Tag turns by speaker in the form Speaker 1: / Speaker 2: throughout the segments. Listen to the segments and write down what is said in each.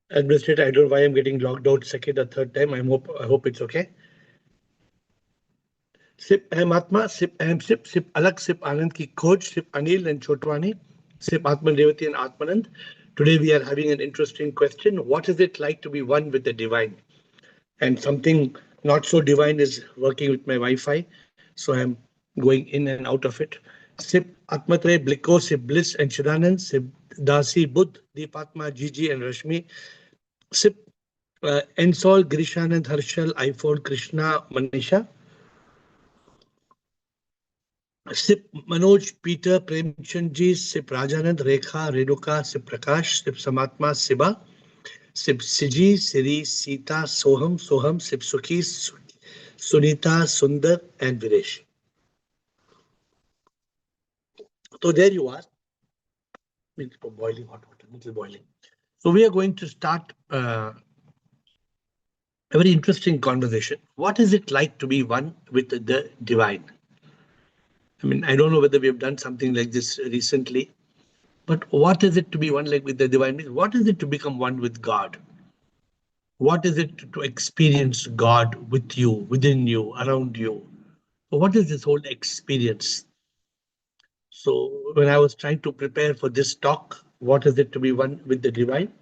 Speaker 1: Administrator, I don't know why I'm getting logged out second or third time. I hope it's okay. Sip Ahem Atma, Sip Ahem Sip, Sip Alag, Sip Anand ki Khoj, Sip Anil and Chotwani, Sip Atman Revati and Atmanand. Today we are having an interesting question. What is it like to be one with the divine? And something not so divine is working with my Wi-Fi, so I'm going in and out of it. Sip Atmatre, Bliko, Sip Bliss and Shidanand, Sip Dasi, Buddh, Deepatma, Gigi and Rashmi, Sip Ensol, Grishanand, Harshal, iPhone, Krishna, Manisha, Sip Manoj, Peter, Premchandji, Sip Rajanand, Rekha, Renuka, Sip Prakash, Sip Samatma, Siba, Sip Siji, Siri, Sita, Soham, Soham, Sip Sukhi, Sunita, Sundar, and Viresh. So there you are. Boiling hot water, little boiling. So we are going to start a very interesting conversation. What is it like to be one with the divine? I mean, I don't know whether we have done something like this recently, but what is it to be one like with the divine? What is it to become one with God? What is it to experience God with you, within you, around you? What is this whole experience? So when I was trying to prepare for this talk, what is it to be one with the divine?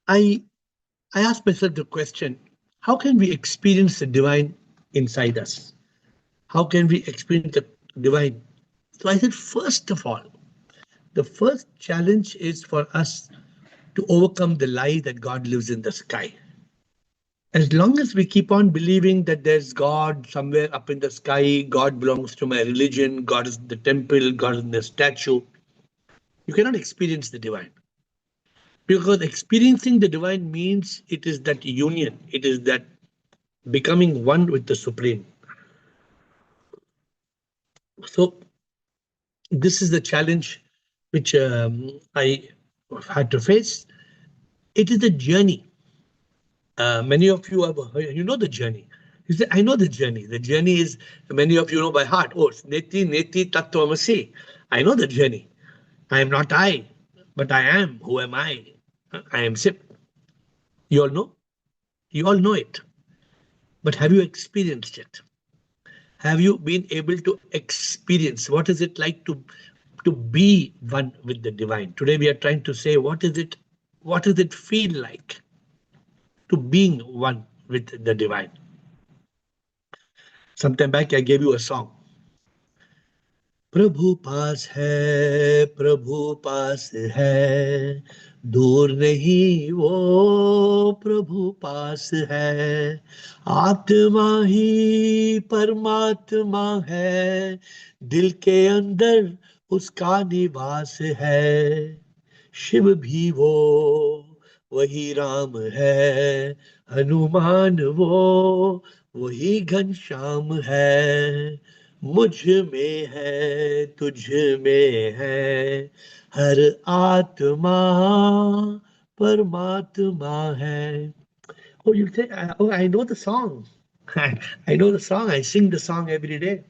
Speaker 1: I I asked myself the question, how can we experience the divine inside us? How can we experience the divine? So I said, first of all, the first challenge is for us to overcome the lie that God lives in the sky. As long as we keep on believing that there's God somewhere up in the sky, God belongs to my religion, God is in the temple, God is in the statue, you cannot experience the divine. Because experiencing the divine means it is that union, it is that becoming one with the Supreme. So this is the challenge which I had to face. It is a journey. Many of you have, you know the journey. You say, I know the journey. The journey is, many of you know by heart. Oh, Neti, Neti, Tattvamasi. I know the journey. I am not I, but I am. Who am I? I am Sip. You all know? You all know it. But have you experienced it? Have you been able to experience what is it like to be one with the divine? Today we are trying to say what does it feel like to being one with the divine? Sometime back I gave you a song. प्रभु पास है, प्रभु पास है, दूर नहीं वो प्रभु पास है, आत्मा ही परमात्मा है, दिल के अंदर उसका निवास है, शिव भी वो वही राम है, हनुमान वो वही घनश्याम है, मुझ में है, तुझ में है, हर आत्मा परमात्मा है. Oh, you say, oh, I know the song. I know the song. I sing the song every day.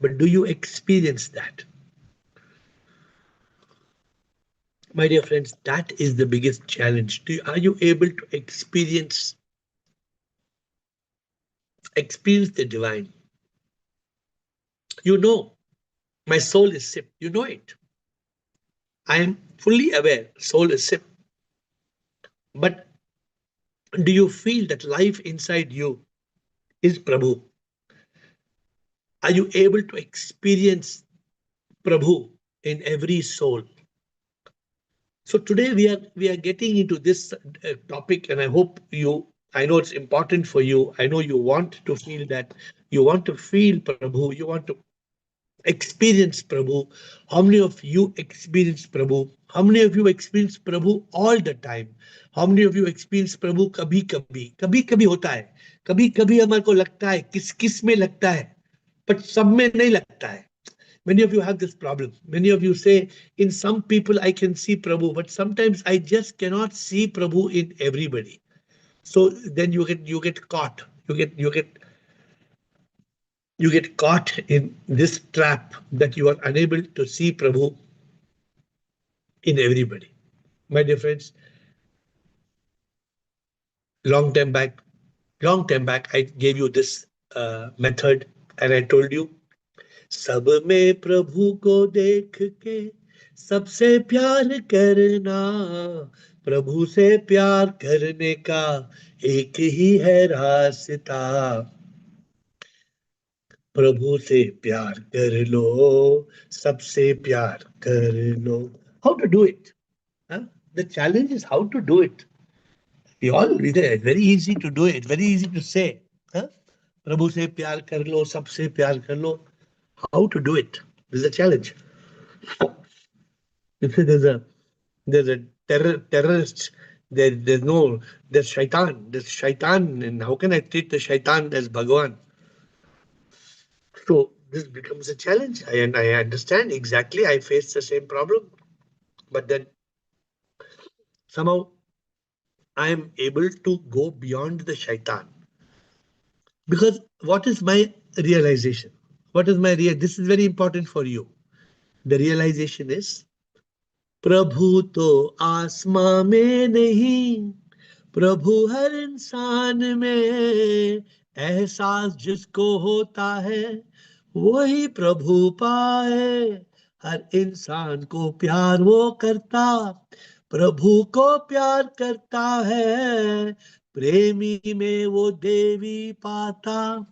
Speaker 1: But do you experience that? My dear friends, that is the biggest challenge. Are you able to experience the divine? You know, my soul is Sip. You know it. I am fully aware soul is Sip. But do you feel that life inside you is Prabhu? Are you able to experience Prabhu in every soul? So today we are getting into this topic, and I hope I know it's important for you. I know you want to feel that. You want to feel Prabhu. You want to experience Prabhu. How many of you experience Prabhu? How many of you experience Prabhu all the time? How many of you experience Prabhu कभी कभी? कभी कभी होता है. कभी कभी हमारे को लगता है, किस किस में लगता है, but सब में नहीं लगता है. Many of you have this problem. Many of you say, in some people I can see Prabhu, but sometimes I just cannot see Prabhu in everybody. So then you get caught. You get caught in this trap that you are unable to see Prabhu in everybody. My dear friends, long time back, long time back, I gave you this method, and I told you, सब में प्रभु को देख के सबसे प्यार करना, प्रभु से प्यार करने का एक ही है रास्ता, प्रभु से प्यार कर लो, सबसे प्यार कर लो. How to do it? Huh? The challenge is how to do it. We all, it's very easy to do it, very easy to say. Huh? प्रभु से प्यार कर लो, सबसे प्यार कर लो. How to do it? This is a challenge. If there's a terrorist, there's no, there's shaitan, and how can I treat the shaitan as Bhagwan? So this becomes a challenge, and I understand exactly. I face the same problem, but then somehow I am able to go beyond the shaitan. Because what is my realization? What is my This is very important for you. The realization is, प्रभु तो आसमां में नहीं, प्रभु हर इंसान में, एहसास जिसको होता है वही प्रभु पाए, हर इंसान को प्यार वो करता, प्रभु को प्यार करता है, प्रेमी में वो देवी पाता,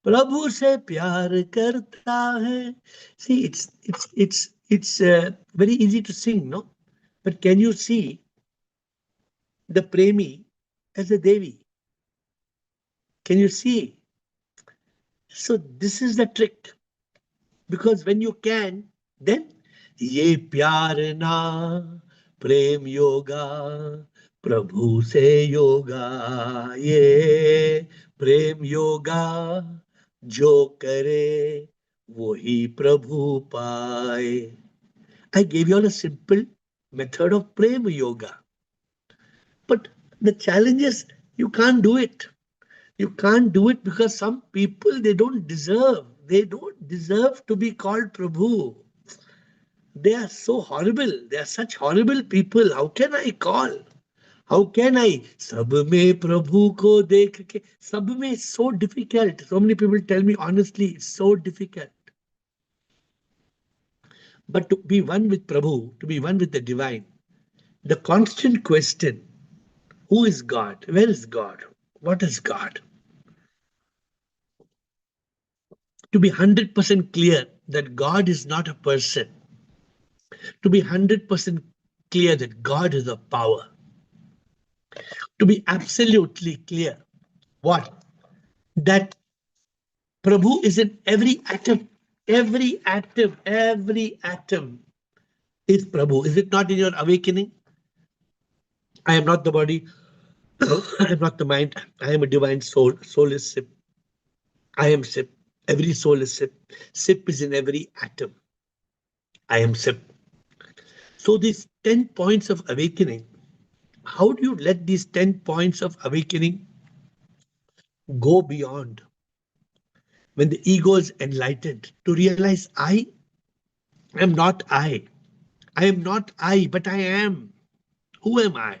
Speaker 1: प्रभु से प्यार करता है. See, it's very easy to sing, no? But can you see the premi as a devi? Can you see? So this is the trick. Because when you can, then ye प्यार ना प्रेम योगा, प्रभु से योगा, ये प्रेम योगा जो करे वही प्रभु पाए. I gave you all a simple method of prema yoga. But the challenge is you can't do it. You can't do it because some people, they don't deserve. They don't deserve to be called Prabhu. They are so horrible. They are such horrible people. How can I call? How can I? Sab mein Prabhu ko dekh ke. Sab mein is so difficult. So many people tell me honestly, it's so difficult. But to be one with Prabhu, to be one with the divine, the constant question, who is God? Where is God? What is God? To be 100% clear that God is not a person. To be 100% clear that God is a power. To be absolutely clear. What? That Prabhu is in every atom. Every atom, every atom is Prabhu. Is it not in your awakening? I am not the body. I am not the mind. I am a divine soul. Soul is Sip. I am Sip. Every soul is Sip. Sip is in every atom. I am Sip. So these 10 points of awakening, how do you let these 10 points of awakening go beyond when the ego is enlightened to realize I am not I. I am not I, but I am. Who am I?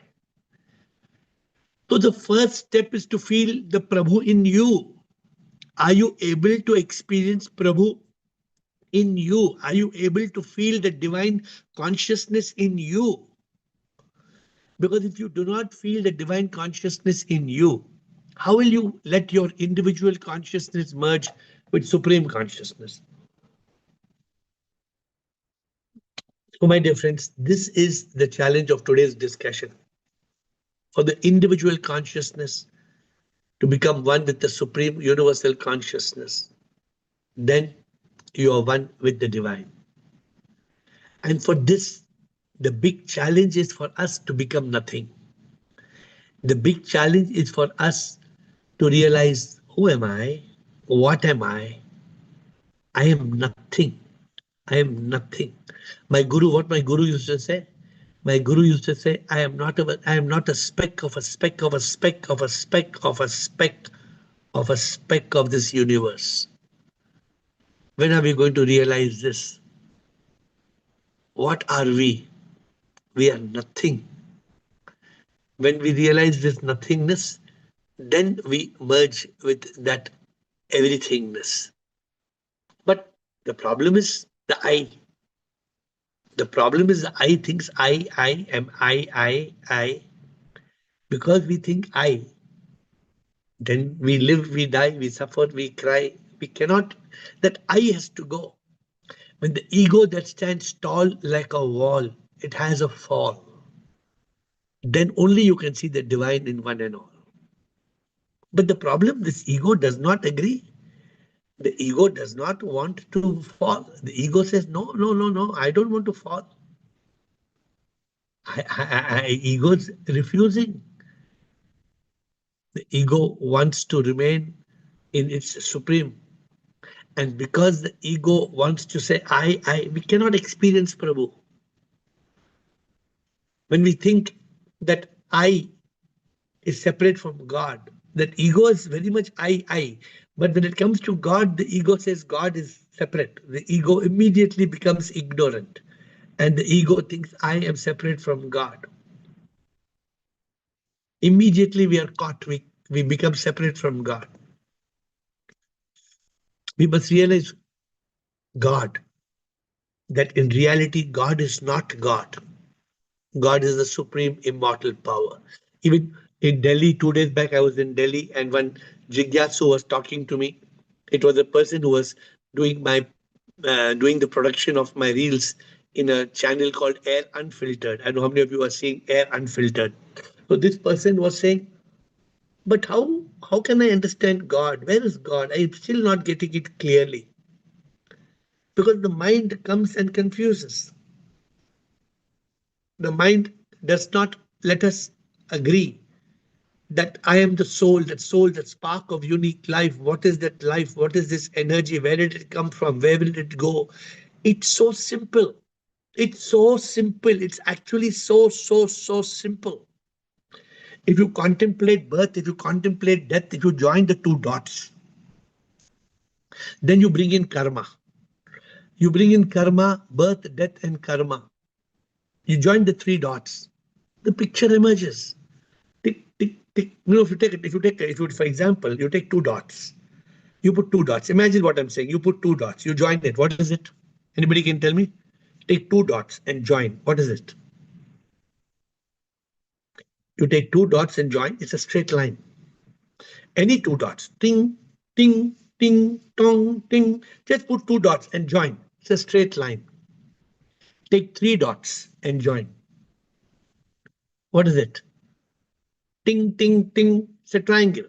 Speaker 1: So the first step is to feel the Prabhu in you. Are you able to experience Prabhu in you? Are you able to feel the divine consciousness in you? Because if you do not feel the divine consciousness in you, how will you let your individual consciousness merge with supreme consciousness? So, my dear friends, this is the challenge of today's discussion. For the individual consciousness to become one with the supreme universal consciousness, then you are one with the divine. And for this, the big challenge is for us to become nothing. The big challenge is for us to realize, who am I? What am I? I am nothing. I am nothing. My guru, what my guru used to say? My guru used to say, I am not a speck of a speck of a speck of a speck of a speck of a speck of this universe. When are we going to realize this? What are we? we are nothing. When we realize this nothingness, then we merge with that everythingness. But the problem is the I. The problem is the I thinks I am I. Because we think I, then we live, we die, we suffer, we cry. We cannot, that I has to go. When the ego that stands tall like a wall, it has a fall. Then only you can see the divine in one and all. But the problem, this ego does not agree. The ego does not want to fall. The ego says, no, no, no, no, I don't want to fall. Ego is refusing. The ego wants to remain in its supreme. And because the ego wants to say, we cannot experience Prabhu. When we think that I is separate from God, that ego is very much I. But when it comes to God, the ego says God is separate. The ego immediately becomes ignorant. And the ego thinks I am separate from God. Immediately we are caught, we become separate from God. We must realize God, that in reality, God is not God. God is the supreme immortal power. Even in Delhi, 2 days back, I was in Delhi, and when Jigyasu was talking to me, it was a person who was doing my doing the production of my reels in a channel called AiR Unfiltered. I know how many of you are seeing AiR Unfiltered. So this person was saying, but how can I understand God? Where is God? I'm still not getting it clearly. Because the mind comes and confuses. The mind does not let us agree that I am the soul, that spark of unique life. What is that life? What is this energy? Where did it come from? Where will it go? It's so simple. It's so simple. It's actually so simple. If you contemplate birth, if you contemplate death, if you join the two dots, then you bring in karma. You bring in karma, birth, death, and karma. You join the three dots. The picture emerges. Tick, tick, tick. No, for example, you take two dots. You put two dots. Imagine what I'm saying. You put two dots. You join it. What is it? Anybody can tell me? Take two dots and join. What is it? You take two dots and join. It's a straight line. Any two dots. Ting, ting, ting, tong, ting. Just put two dots and join. It's a straight line. Take three dots and join. What is it? Ting, ting, ting. It's a triangle.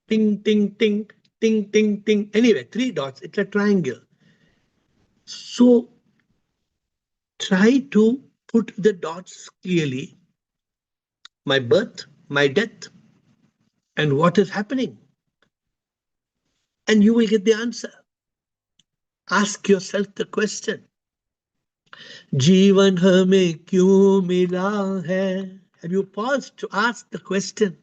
Speaker 1: Ting, ting, ting, ting, ting, ting. Anyway, three dots. It's a triangle. So try to put the dots clearly. My birth, my death, and what is happening. And you will get the answer. Ask yourself the question. जीवन हमें क्यों मिला है? Have you paused to ask the question?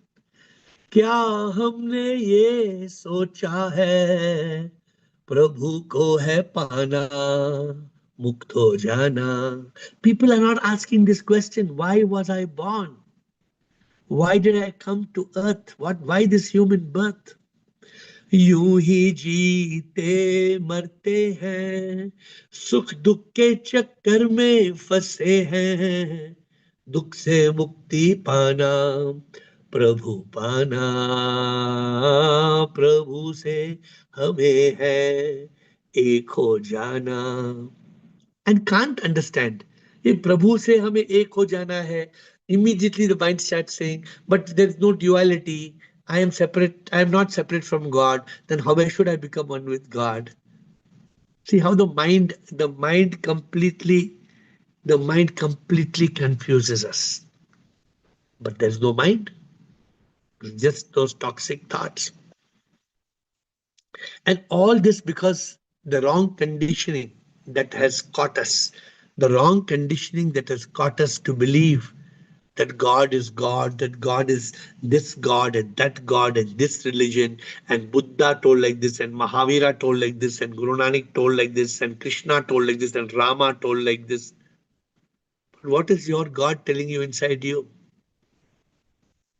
Speaker 1: क्या हमने ये सोचा है? प्रभु को है पाना, मुक्त हो जाना. People are not asking this question. Why was I born? Why did I come to earth? Why this human birth? यूं ही जीते मरते हैं, सुख दुख के चक्कर में फंसे हैं, दुख से मुक्ति पाना, प्रभु पाना, प्रभु से हमें है एक हो जाना. And can't understand. ये प्रभु से हमें एक हो जाना है. Immediately the mind starts saying, but there's no duality. I am separate. I am not separate from God. Then how should I become one with God? See how the mind completely confuses us. But there's no mind, just those toxic thoughts. And all this because the wrong conditioning that has caught us, the wrong conditioning that has caught us to believe that God is God, that God is this God and that God and this religion, and Buddha told like this, and Mahavira told like this, and Guru Nanak told like this, and Krishna told like this, and Rama told like this. What is your God telling you inside you?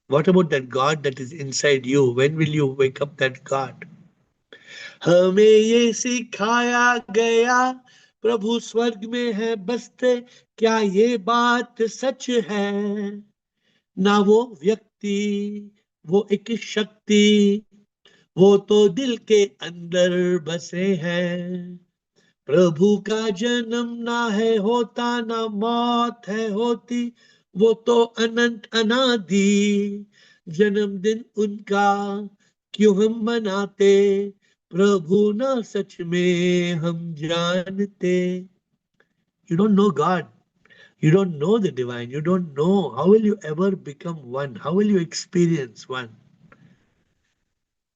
Speaker 1: What about that God that is inside you? When will you wake up that God? हमें ये सिखाया गया प्रभु स्वर्ग में है बसते, क्या ये बात सच है? ना वो व्यक्ति, वो एक शक्ति, वो तो दिल के अंदर बसे हैं। प्रभु का जन्म ना है होता, ना मौत है होती, वो तो अनंत अनादि। जन्मदिन उनका क्यों हम मनाते, प्रभु ना सच में हम जानते। You don't know God. You don't know the divine. You don't know. How will you ever become one? How will you experience one?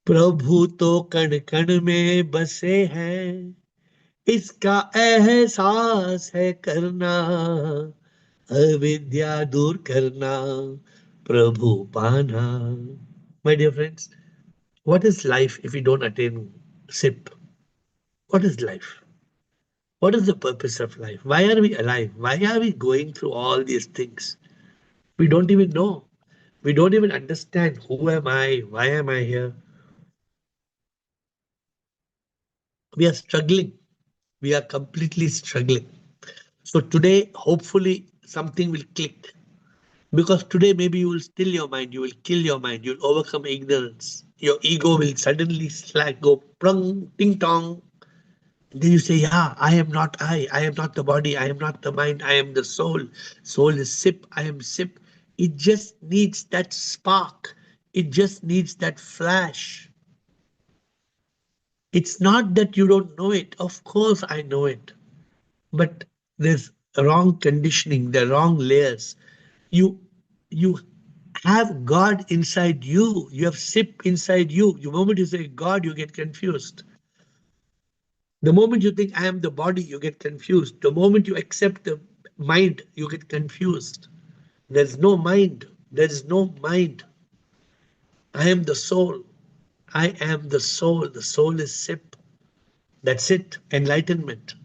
Speaker 1: प्रभु तो कण कण में बसे हैं, इसका एहसास है करना, अविद्या दूर करना, प्रभु पाना। My dear friends, what is life if we don't attain SIP? What is life? What is the purpose of life? Why are we alive? Why are we going through all these things? We don't even know. We don't even understand who am I? Why am I here? We are struggling. We are completely struggling. So today, hopefully, something will click. Because today, maybe you will still your mind, you will kill your mind, you'll overcome ignorance. Your ego will suddenly slack, go plung, ting tong. Then you say, yeah, I am not I am not the body, I am not the mind, I am the soul. Soul is sip, I am sip. It just needs that spark, it just needs that flash. It's not that you don't know it. Of course, I know it. But there's wrong conditioning, the wrong layers. You have God inside you. You have SIP inside you. The moment you say God, you get confused. The moment you think I am the body, you get confused. The moment you accept the mind, you get confused. There's no mind. There is no mind. I am the soul. I am the soul. The soul is SIP. That's it. Enlightenment.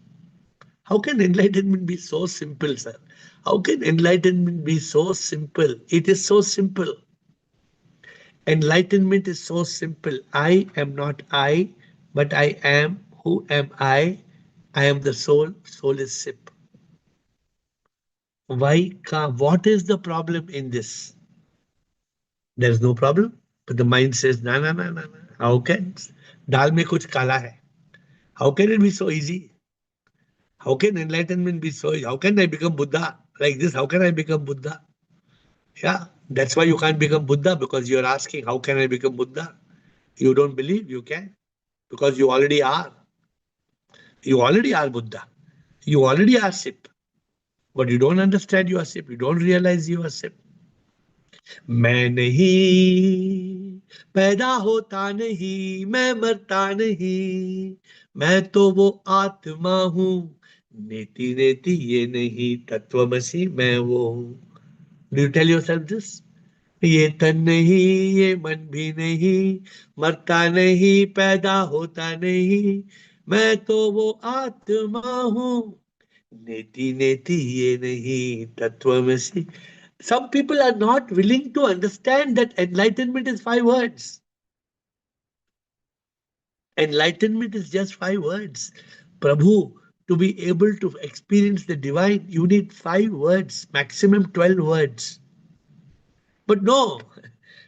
Speaker 1: How can enlightenment be so simple, sir? How can enlightenment be so simple? It is so simple. Enlightenment is so simple. I am not I, but I am. Who am I? I am the soul. Soul is SIP. Why? What is the problem in this? There is no problem. But the mind says, na na na na na. How can? Dal mein kuch kala hai. How can it be so easy? How can enlightenment be so easy? How can I become Buddha? Like this, how can I become Buddha? Yeah, that's why you can't become Buddha, because you're asking, how can I become Buddha? You don't believe you can, because you already are. You already are Buddha. You already are SIP. But you don't understand you are SIP. You don't realize you are SIP. मैं नहीं पैदा होता नहीं, मैं मरता नहीं, मैं तो वो आत्मा हूँ, नेति नेति ये नहीं, तत्वमसि मैं वो हूँ. Do you tell yourself this? ये तन नहीं, ये मन भी नहीं, मरता नहीं, पैदा होता नहीं, मैं तो वो आत्मा हूँ, नेति नेति ये नहीं, तत्वमसि. Some people are not willing to understand that enlightenment is 5 words. Enlightenment is just 5 words. Prabhu, to be able to experience the divine, you need 5 words, maximum 12 words. But no,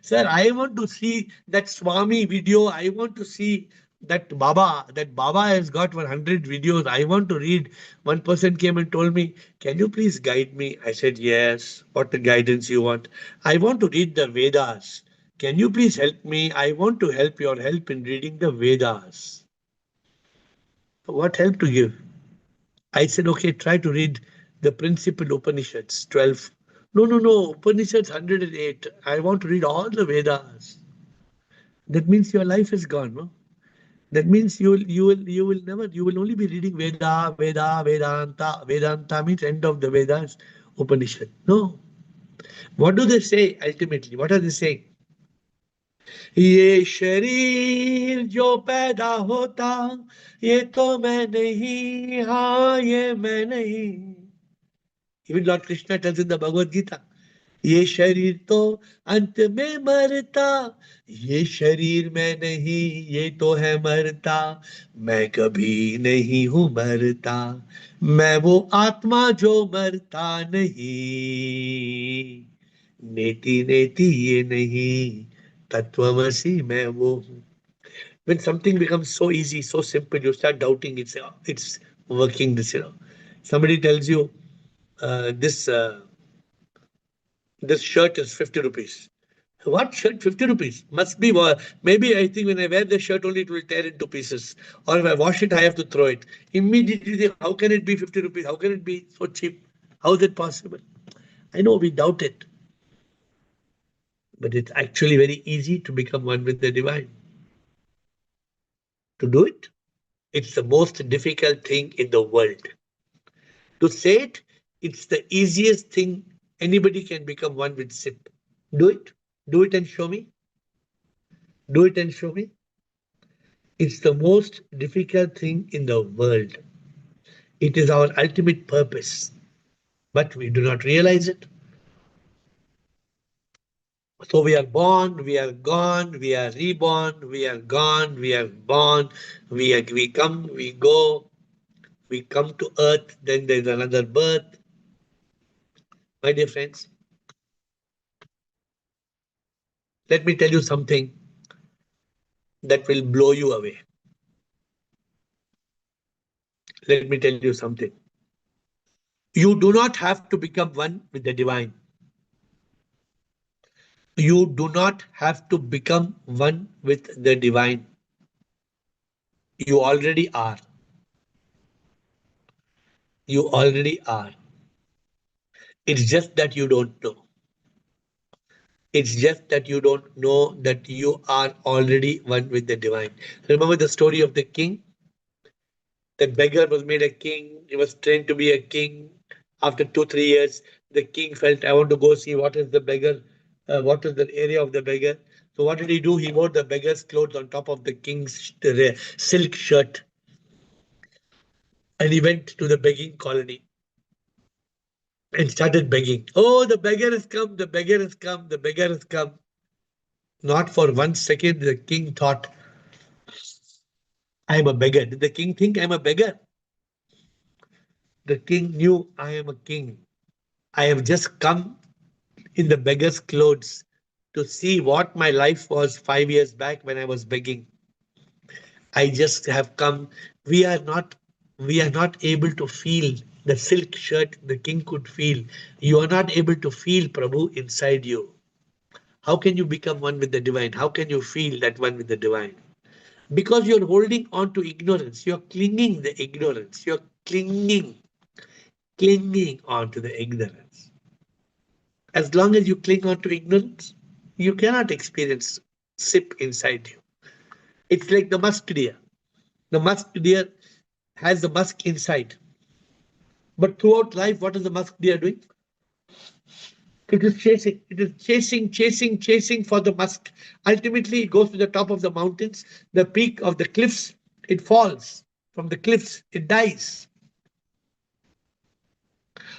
Speaker 1: sir, I want to see that Swami video. I want to see that Baba. That Baba has got 100 videos. I want to read. One person came and told me, can you please guide me? I said, yes. What the guidance you want? I want to read the Vedas. Can you please help me? I want to help your help in reading the Vedas. What help to give? I said, okay, try to read the principal Upanishads, 12. No, no, no, Upanishads 108. I want to read all the Vedas. That means your life is gone, no? That means you will only be reading Vedanta. Vedanta means end of the Vedas, Upanishad. No. What do they say ultimately? What are they saying? ये शरीर जो पैदा होता, ये तो मैं नहीं, हाँ ये मैं नहीं. Even Lord Krishna tells in the Bhagavad Gita, ये शरीर तो अंत में मरता, ये शरीर में नहीं, ये तो है मरता, मैं कभी नहीं हूं मरता, मैं वो आत्मा जो मरता नहीं, नेति नेति ये नहीं, तत्वमसि मैं वो हूं. When something becomes so easy, so simple, you start doubting it's working. Somebody tells you this shirt is 50 rupees. What shirt? 50 rupees. Must be, maybe I think when I wear the shirt only it will tear into pieces. Or if I wash it, I have to throw it. Immediately, think, how can it be 50 rupees? How can it be so cheap? How is it possible? I know we doubt it, but it's actually very easy to become one with the divine. To do it, it's the most difficult thing in the world. To say it, it's the easiest thing anybody can become one with SIP. Do it. Do it and show me. Do it and show me. It's the most difficult thing in the world. It is our ultimate purpose, but we do not realize it. So we are born, we are gone, we are reborn, we are gone, we are born, we come, we go, we come to earth, then there's another birth. My dear friends, let me tell you something that will blow you away. Let me tell you something. You do not have to become one with the divine. You do not have to become one with the divine. You already are. You already are. It's just that you don't know. It's just that you don't know that you are already one with the divine. Remember the story of the king? That beggar was made a king. He was trained to be a king. After 2, 3 years, the king felt, I want to go see what is the beggar, what is the area of the beggar. So what did he do? He wore the beggar's clothes on top of the king's silk shirt, and he went to the begging colony and started begging. Oh, the beggar has come, the beggar has come, the beggar has come. Not for 1 second, the king thought, I am a beggar. Did the king think I am a beggar? The king knew I am a king. I have just come in the beggar's clothes to see what my life was 5 years back when I was begging. I just have come. We are not we are not able to feel the silk shirt the king could feel. You are not able to feel Prabhu inside you. How can you become one with the divine? How can you feel that one with the divine? Because you're holding on to ignorance. You're clinging the ignorance. You're clinging on to the ignorance. As long as you cling on to ignorance, you cannot experience sip inside you. It's like the musk deer. The musk deer has the musk inside. But throughout life, what is the musk deer doing? It is chasing. It is chasing for the musk. Ultimately, it goes to the top of the mountains, the peak of the cliffs. It falls from the cliffs. It dies.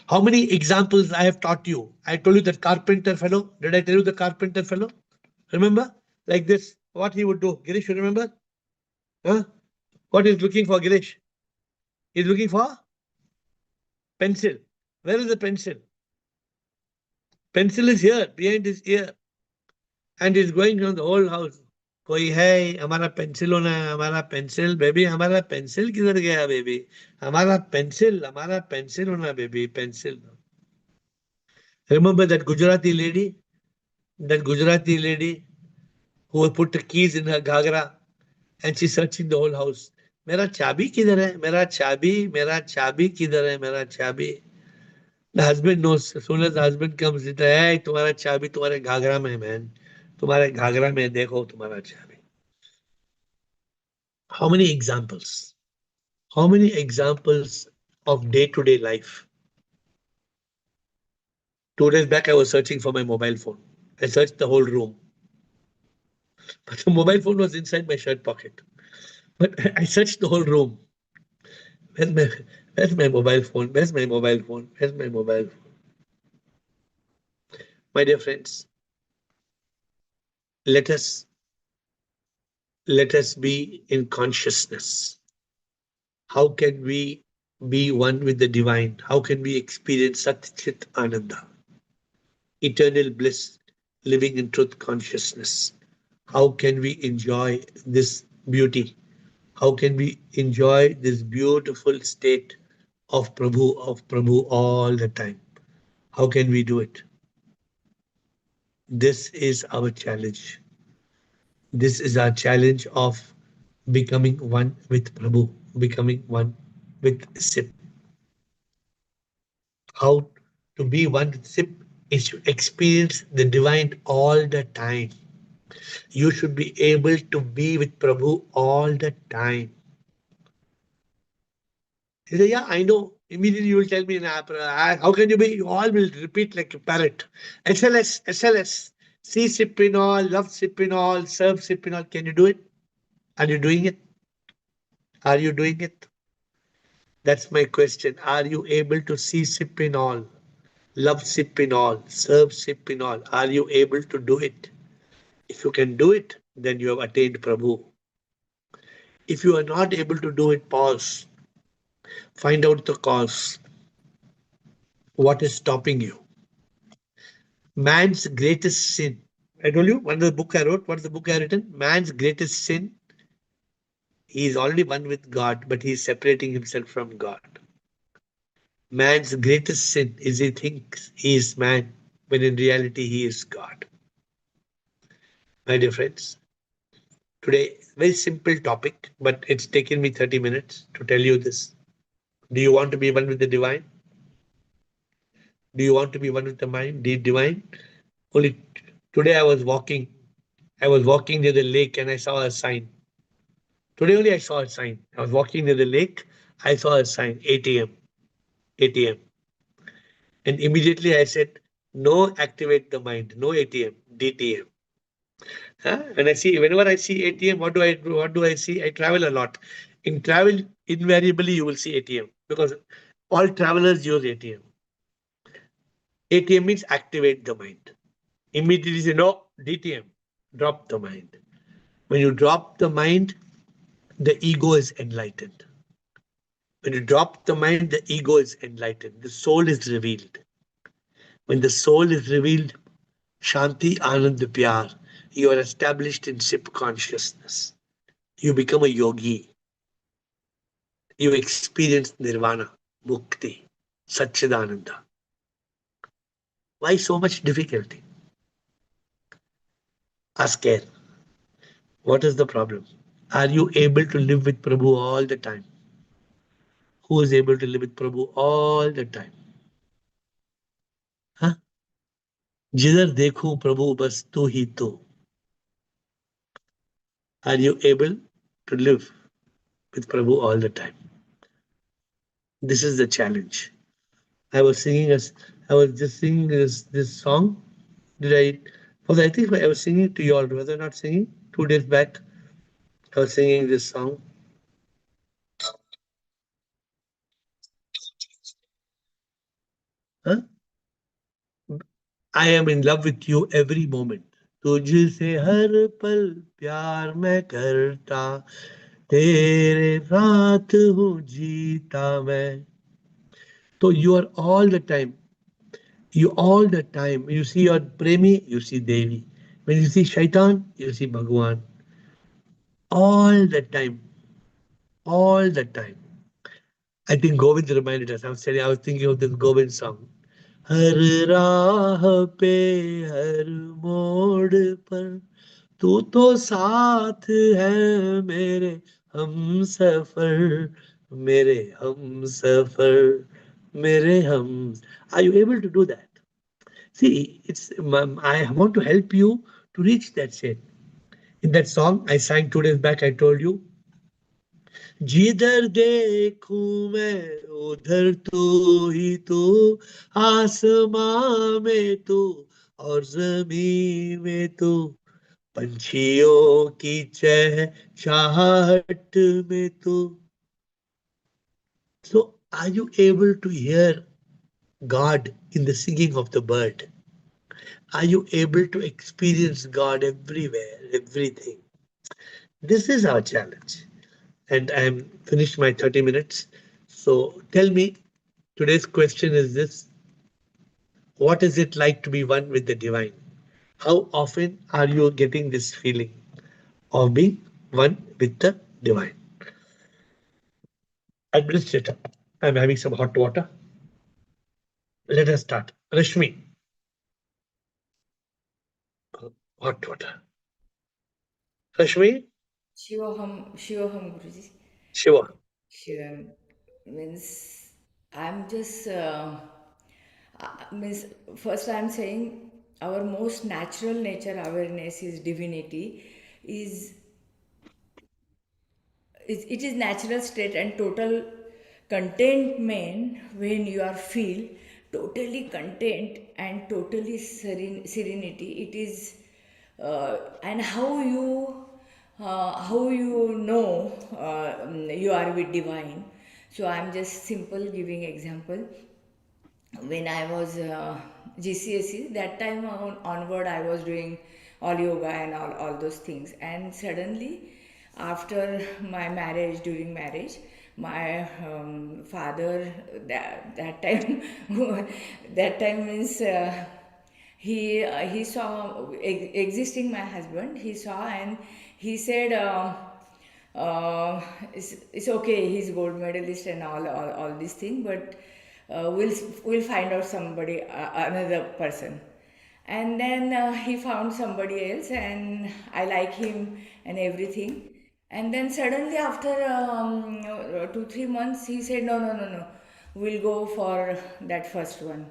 Speaker 1: How many examples I have taught you? I told you that carpenter fellow. Did I tell you the carpenter fellow? Remember? Like this, what he would do. Girish, you remember? Huh? What he's looking for, Girish? He's looking for pencil. Where is the pencil? Pencil is here, behind his ear. And he's going around the whole house. कोई है हमारा pencil होना है हमारा pencil baby हमारा pencil किधर गया baby हमारा पेंसिल होना baby pencil. Remember that Gujarati lady who put the keys in her ghagra and she's searching the whole house. मेरा चाबी किधर है मेरा चाबी किधर है मेरा चाबी. The husband knows. As soon as the husband comes, he says, hey, तुम्हारा चाबी तुम्हारे घाघरा में है man. तुम्हारे घाघरा में देखो तुम्हारा चाबी. How many examples? How many examples of day-to-day life? 2 days back, I was searching for my mobile phone. I searched the whole room. But the mobile phone was inside my shirt pocket. But I searched the whole room. Where's my where's my mobile phone? Where's my mobile phone? Where's my mobile phone? My dear friends, let us let us be in consciousness. How can we be one with the divine? How can we experience Sat Chit Ananda, eternal bliss, living in truth consciousness? How can we enjoy this beauty? How can we enjoy this beautiful state of Prabhu all the time? How can we do it? This is our challenge. This is our challenge of becoming one with Prabhu, becoming one with Sip. How to be one with Sip is to experience the divine all the time. You should be able to be with Prabhu all the time. He said, yeah, I know. Immediately you will tell me, nah, how can you be? You all will repeat like a parrot. SLS, SLS, see Sipinol, love Sipinol, serve Sipinol. Can you do it? Are you doing it? Are you doing it? That's my question. Are you able to see Sipinol, love Sipinol, serve Sipinol? Are you able to do it? If you can do it, then you have attained Prabhu. If you are not able to do it, pause. Find out the cause. What is stopping you? Man's greatest sin. I told you one of the book I wrote. What's the book I written? Man's greatest sin. He is already one with God, but he is separating himself from God. Man's greatest sin is he thinks he is man, when in reality he is God. My dear friends, today very simple topic, but it's taken me 30 minutes to tell you this. Do you want to be one with the divine? Do you want to be one with the mind, the divine? Only today I was walking near the lake and I saw a sign. Today only I saw a sign. I was walking near the lake. I saw a sign, ATM, ATM. And immediately I said, no, activate the mind, no ATM, DTM. Huh? When I see, whenever I see ATM, what do I do? What do I see? I travel a lot. In travel, invariably you will see ATM because all travelers use ATM. ATM means activate the mind. Immediately say, no, DTM, drop the mind. When you drop the mind, the ego is enlightened. When you drop the mind, the ego is enlightened. The soul is revealed. When the soul is revealed, Shanti, Anand, Pyar, you are established in Sip consciousness. You become a yogi. You experience Nirvana, Mukti, Satchidananda. Why so much difficulty? Ask care. What is the problem? Are you able to live with Prabhu all the time? Who is able to live with Prabhu all the time? Huh? जिधर देखूं प्रभु बस तू ही तो. Are you able to live with Prabhu all the time? This is the challenge. I was singing as I was just singing this song. Did I? Was I think I was singing to you all. Was I not singing 2 days back? I was singing this song. Huh? I am in love with you every moment. तुझसे हर पल प्यार मैं करता तेरे साथ हूँ जीता मैं. So you are all the time. You all the time. When you see your premi, you see Devi. When you see Shaitan, you see Bhagwan. All the time. All the time. I think Govind reminded us. I was thinking of this Govind song. हर राह पे हर मोड़ पर तू तो साथ है मेरे हम सफर मेरे हम सफर मेरे हम. Are you able to do that? See, I want to help you to reach that state. In that song I sang 2 days back, I told you, जिधर देखूं मैं उधर तू ही तू, आसमां में तू और जमीन में तू, पंछियों की चहचहाहट में तू. So, are you able to hear God in the singing of the bird? Are you able to experience God everywhere, everything? This is our challenge. And I'm finished my 30 minutes. So tell me, today's question is this: what is it like to be one with the divine? How often are you getting this feeling of being one with the divine? Administrator, I'm having some hot water. Let us start. Rashmi, hot water. Rashmi,
Speaker 2: Shivoham Guruji.
Speaker 1: Shiva.
Speaker 2: Shivam means I'm just means first I'm saying our most natural nature awareness is divinity, is it is natural state and total contentment when you are feel totally content and totally serenity. It is and how you know you are with divine. So I'm just simple giving example. When I was GCSE, that time onward, I was doing all yoga and all those things. And suddenly, after my marriage, during marriage, my father, that time, that time means he saw existing my husband. He saw and he said. It's okay, he's gold medalist and all these things, but we'll find out somebody, another person. And then he found somebody else and I like him and everything. And then suddenly after 2 3 months he said, no, no, no, no, we'll go for that first one,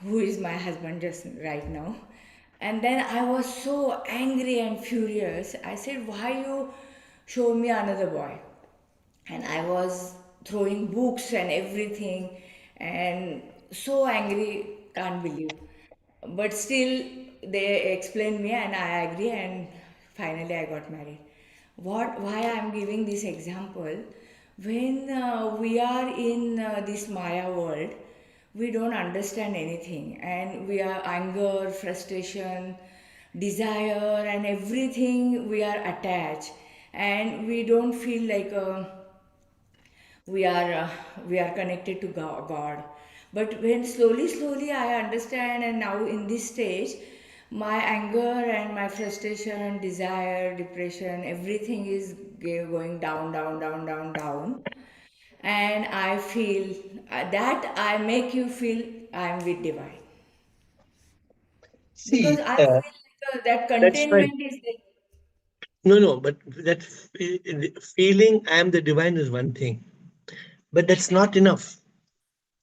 Speaker 2: who is my husband just right now. And then I was so angry and furious. I said, why you show me another boy? And I was throwing books and everything and so angry, can't believe. But still, they explained me and I agree, and finally I got married. Why I'm giving this example? When we are in this Maya world, we don't understand anything, and we are anger, frustration, desire, and everything we are attached, and we don't feel like we are connected to God. But when slowly I understand, and now in this stage, my anger and my frustration, desire, depression, everything is going down, and I feel that I make you feel I am with divine, because
Speaker 1: See,
Speaker 2: I feel like, that
Speaker 1: that's fine.
Speaker 2: contentment is like,
Speaker 1: No, no, but that feeling I am the divine is one thing, but that's not enough.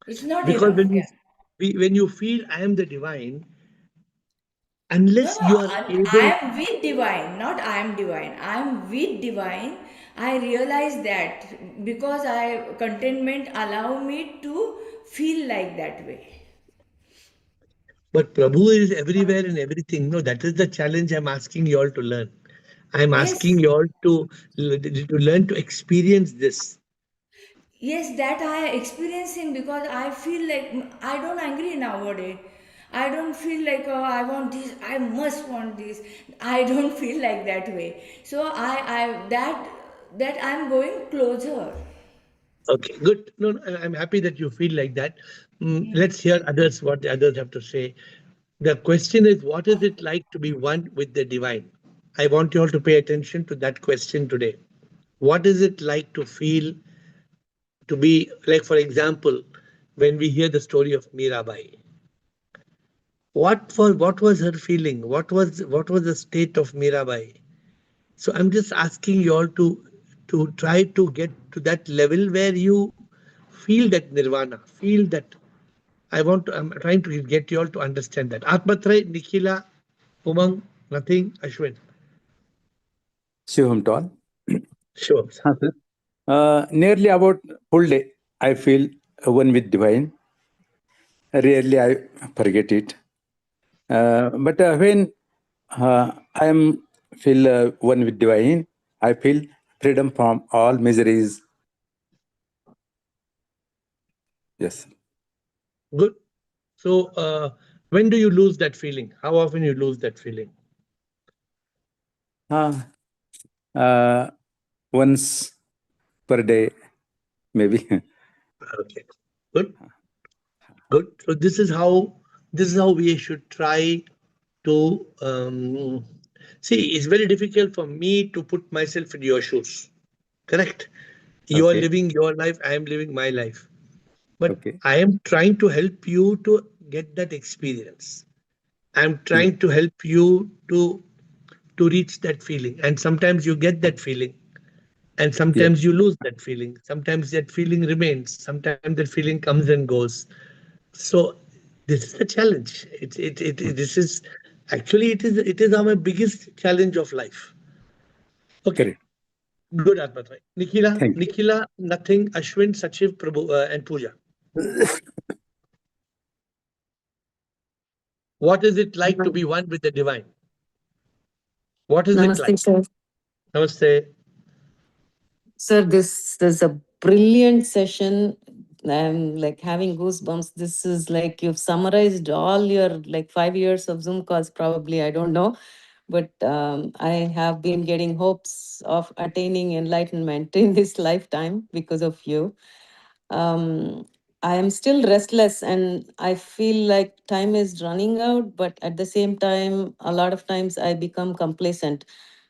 Speaker 2: it's not
Speaker 1: Because
Speaker 2: enough. Yeah.
Speaker 1: when you feel I am the divine,
Speaker 2: No,
Speaker 1: unless
Speaker 2: no,
Speaker 1: you are
Speaker 2: I
Speaker 1: able,
Speaker 2: am with divine, not I am divine. I am with divine. I realize that because I contentment allow me to feel like that way.
Speaker 1: but Prabhu is everywhere and everything. No, that is the challenge I'm asking you all to learn. I'm asking
Speaker 2: Yes,
Speaker 1: you all to learn to experience this.
Speaker 2: yes, that I experiencing because I feel like I don't angry nowadays. I don't feel like, oh, I want this, I must want this. I don't feel like that way. So that I'm going closer.
Speaker 1: Okay, good. No, no, I'm happy that you feel like that. Let's hear others, what the others have to say. The question is, what is it like to be one with the divine? I want you all to pay attention to that question today. What is it like to feel to be, like, for example, when we hear the story of Mirabai, what was her feeling? What was the state of Mirabai? So I'm just asking you all to try to get to that level where you feel that nirvana, feel that. I'm trying to get you all to understand that. Atmatray, Nikhila, Umang, nothing, Ashwin.
Speaker 3: Shivam Tall.
Speaker 1: Sure.
Speaker 3: Sir. Nearly about full day, I feel one with divine. Rarely I forget it. But when I am feel one with divine, I feel freedom from all miseries. Yes.
Speaker 1: Good. So, when do you lose that feeling? How often you lose that feeling?
Speaker 3: Uh, uh, Once per day, maybe.
Speaker 1: Okay. Good. Good. So this is how we should try to see. It's very difficult for me to put myself in your shoes. Correct. You are
Speaker 3: Okay.
Speaker 1: living your life. I am living my life. But
Speaker 3: Okay.
Speaker 1: I am trying to help you to get that experience. I'm
Speaker 3: Yeah.
Speaker 1: trying to help you to reach that feeling. And sometimes you get that feeling, and
Speaker 3: Yeah.
Speaker 1: sometimes you lose that feeling. Sometimes that feeling remains. Sometimes that feeling comes and goes. So this is the challenge. This is actually it is our biggest challenge of life. Okay,
Speaker 3: Correct.
Speaker 1: good, Atmat. Nikhila,
Speaker 3: Thank you.
Speaker 1: Nikhila, nothing. Ashwin, Sachiv, Prabhu, and Pooja. What is it like to be one with the divine? What is it
Speaker 4: Namaste,
Speaker 1: like?
Speaker 4: sir.
Speaker 1: Namaste.
Speaker 4: Sir, this is a brilliant session. I'm like having goosebumps. This is like you've summarized all your like 5 years of Zoom calls, probably. I don't know. But I have been getting hopes of attaining enlightenment in this lifetime because of you. um, I am still restless and I feel like time is running out, but at the same time, a lot of times I become complacent.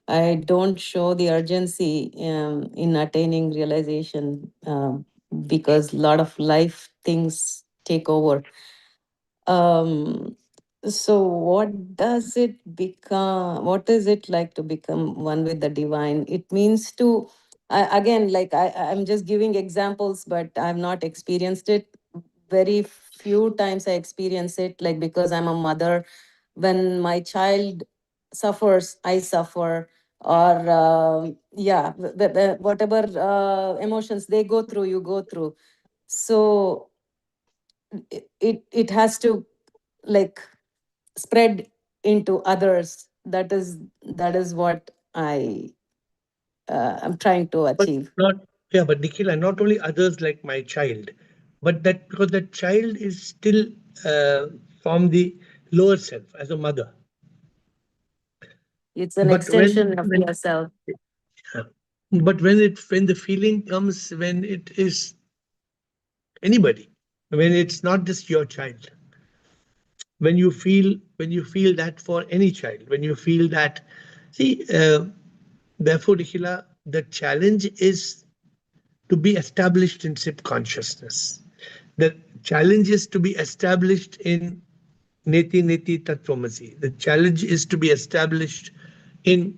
Speaker 4: I don't show the urgency in attaining realization because a lot of life things take over. um so what does it become, what is it like to become one with the divine? It means to again, like I'm just giving examples, but I've not experienced it. Very few times I experience it, like because I'm a mother. When my child suffers, I suffer. Or yeah, whatever emotions they go through, you go through. So it has to like spread into others. That is what I'm trying to
Speaker 1: But
Speaker 4: achieve.
Speaker 1: not, yeah, but Nikhila, not only others like my child, but that because that child is still uh, from the lower self as a mother.
Speaker 4: It's an
Speaker 1: But when
Speaker 4: extension of
Speaker 1: when
Speaker 4: yourself.
Speaker 1: yeah. But when the feeling comes, when it is anybody, when it's not just your child, when you feel that for any child, when you feel that, see, therefore, Nikhila, the challenge is to be established in subconsciousness. The challenge is to be established in Neti Neti Tattvamasi. The challenge is to be established in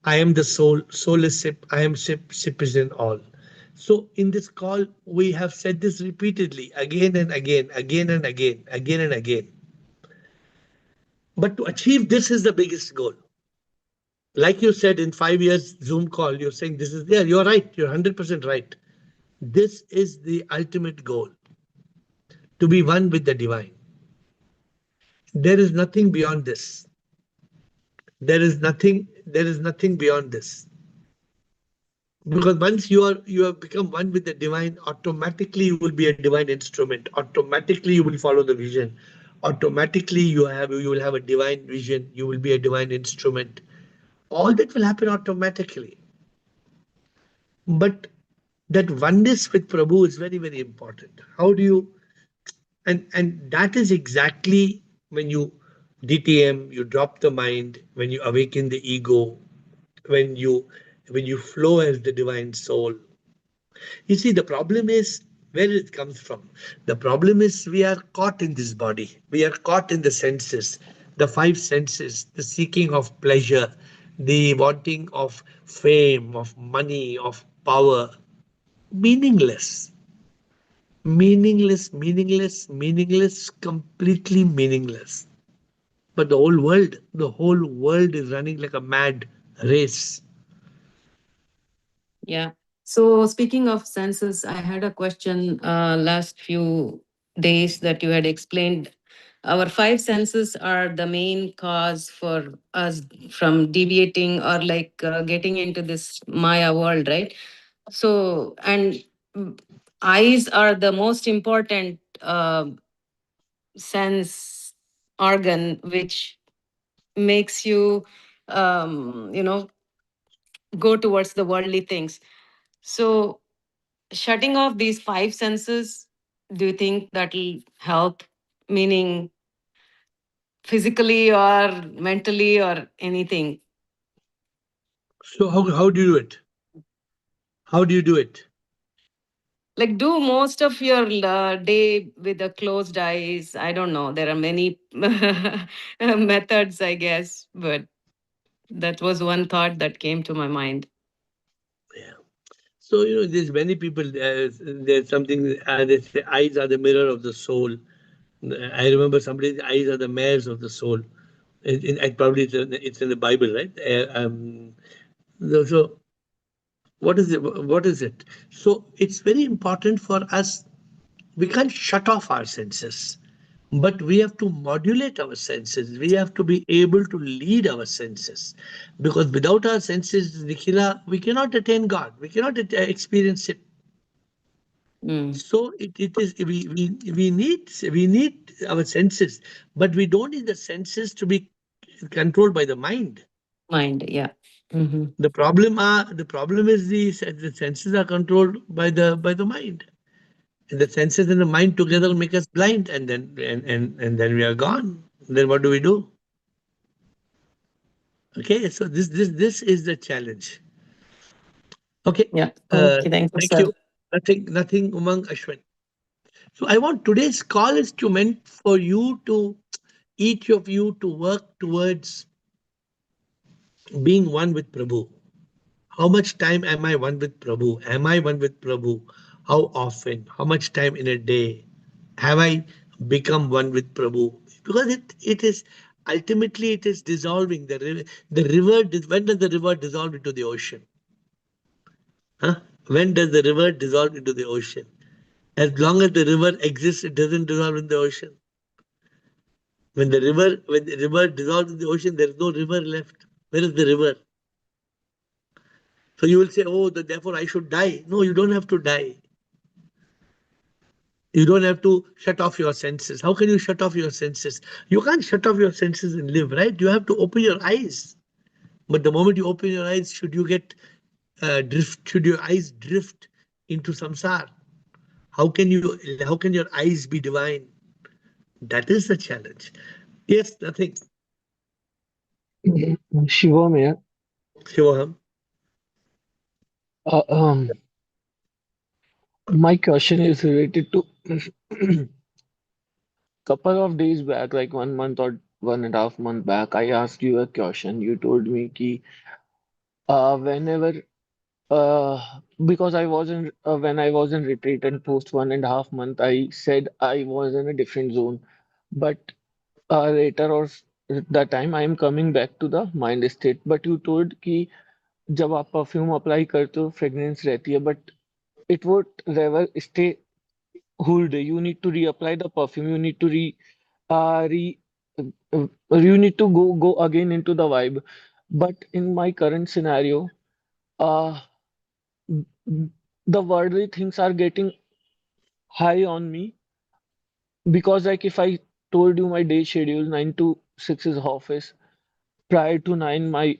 Speaker 1: I am the soul, soul is Sip, I am Sip, Sip is in all. So in this call, we have said this repeatedly, again and again, again and again, again and again. But to achieve this is the biggest goal. Like you said in 5 years Zoom call, you're saying this is there. You're right. You're 100% right. This is the ultimate goal, to be one with the divine. There is nothing beyond this. There is nothing beyond this. Because once you have become one with the divine, automatically you will be a divine instrument. Automatically you will follow the vision. Automatically you will have a divine vision. You will be a divine instrument. All that will happen automatically. But that oneness with Prabhu is very, very important. How do you, and that is exactly when you DTM, you drop the mind, when you awaken the ego, when you when you flow as the divine soul. You see, the problem is where it comes from. The problem is we are caught in this body. We are caught in the senses, the five senses, the seeking of pleasure, the wanting of fame, of money, of power. Meaningless, meaningless, completely meaningless. But the whole world is running like a mad race.
Speaker 4: Yeah. So speaking of senses, I had a question last few days that you had explained. Our five senses are the main cause for us from deviating or like getting into this Maya world, right? So, and eyes are the most important sense organ, which makes you, you know, go towards the worldly things. So, shutting off these five senses, do you think that'll help? Meaning, physically or mentally or anything?
Speaker 1: So how do you do it? How do you do it?
Speaker 4: Like, do most of your day with the closed eyes. I don't know. There are many methods, I guess, but that was one thought that came to my mind.
Speaker 1: Yeah. So there's many people. There's something they say eyes are the mirror of the soul. I remember somebody. Eyes are the mares of the soul. Probably it's in the Bible, right? So what is it? What is it? So it's very important for us. We can't shut off our senses, but we have to modulate our senses. We have to be able to lead our senses, because without our senses, Nikhila, we cannot attain God. We cannot experience it.
Speaker 4: Mm.
Speaker 1: So it is we need our senses, but we don't need the senses to be controlled by the mind.
Speaker 4: Mind, yeah. Hmm.
Speaker 1: The problem is the senses are controlled by the mind. And the senses and the mind together make us blind, and then we are gone. Then what do we do? Okay, so this is the challenge. Okay,
Speaker 4: Yeah. Okay. Thank you,
Speaker 1: thank
Speaker 4: sir.
Speaker 1: you. Nothing, Umang, Ashwin. So I want today's call is to meant for you to each of you to work towards being one with Prabhu. How much time am I one with Prabhu? Am I one with Prabhu? How often? How much time in a day? Have I become one with Prabhu? Because it is ultimately it is dissolving. When does the river dissolve into the ocean? Huh? When does the river dissolve into the ocean? As long as the river exists, it doesn't dissolve in the ocean. When the river dissolves in the ocean, there is no river left. Where is the river? So you will say, oh, therefore I should die. No, you don't have to die. You don't have to shut off your senses. How can you shut off your senses? You can't shut off your senses and live, right? You have to open your eyes. But the moment you open your eyes, should you get drift? Should your eyes drift into samsara? How can you? How can your eyes be divine? That is the challenge. Yes, nothing.
Speaker 5: Shivam here.
Speaker 1: Shivoham.
Speaker 5: Uh, um, my question is related to couple of days back, like 1 month or 1.5 month back. I asked you a question. You told me ki whenever because I wasn't when I was in retreat and post 1.5 month, I said I was in a different zone, but later or the time I am coming back to the mind state. But you told कि जब आप perfume apply करते हो fragrance रहती है but it would never stay whole day. You need to reapply the perfume. You need to re you need to go again into the vibe. But in my current scenario, uh, the worldly things are getting high on me because like if I told you my day schedule 9 to 6 is office. Prior to 9,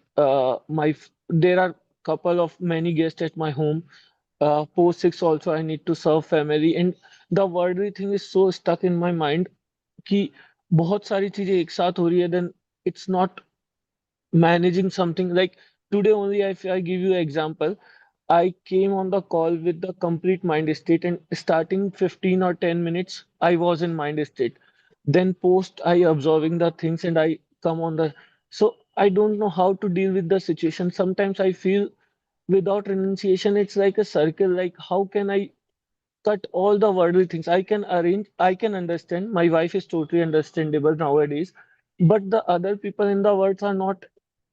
Speaker 5: there are couple of many guests at my home. Post 6 also I need to serve family and the worldly thing is so stuck in my mind कि बहुत सारी चीजें एक साथ हो रही है then it's not managing something like today only if I give you an example I came on the call with the complete mind state and starting 15 or 10 minutes I was in mind state then post I observing the things and I come on the so I don't know how to deal with the situation sometimes I feel without renunciation it's like a circle like how can I cut all the worldly things. I can arrange, I can understand. My wife is totally understandable nowadays, but the other people in the world are not